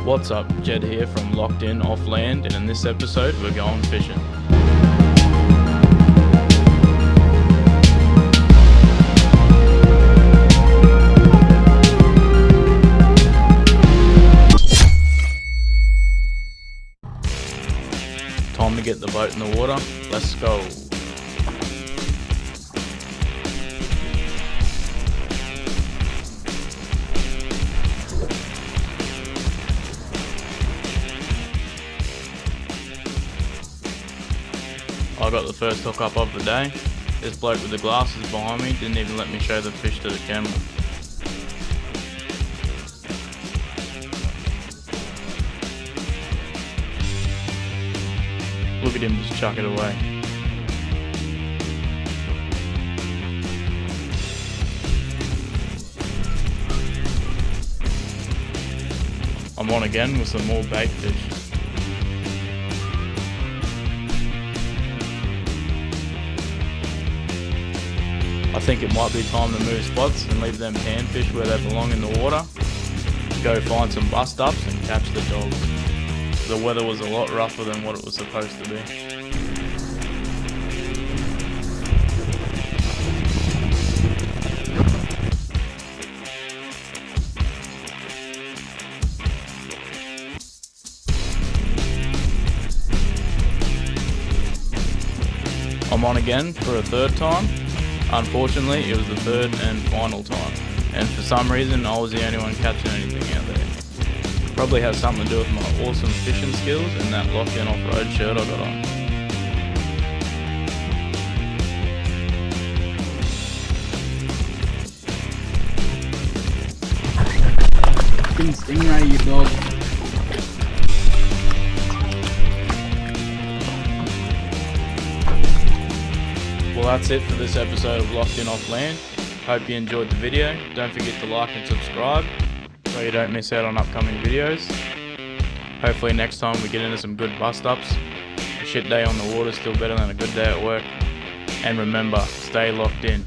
What's up, Jed here from Locked In Off Land, and in this episode we're going fishing. Time to get the boat in the water, let's go. I got the first hook up of the day. This bloke with the glasses behind me didn't even let me show the fish to the camera. Look at him just chuck it away. I'm on again with some more bait fish. I think it might be time to move spots and leave them panfish where they belong in the water. Go find some bust ups and catch the dogs. The weather was a lot rougher than what it was supposed to be. I'm on again for a third time. Unfortunately, it was the third and final time, and for some reason I was the only one catching anything out there. Probably has something to do with my awesome fishing skills and that Locked In off-road shirt I got on. King Stingray, you dog. Well, that's it for this episode of Locked In Off Land. Hope you enjoyed the video. Don't forget to like and subscribe so you don't miss out on upcoming videos. Hopefully next time we get into some good bust ups. A shit day on the water is still better than a good day at work. And remember, stay locked in.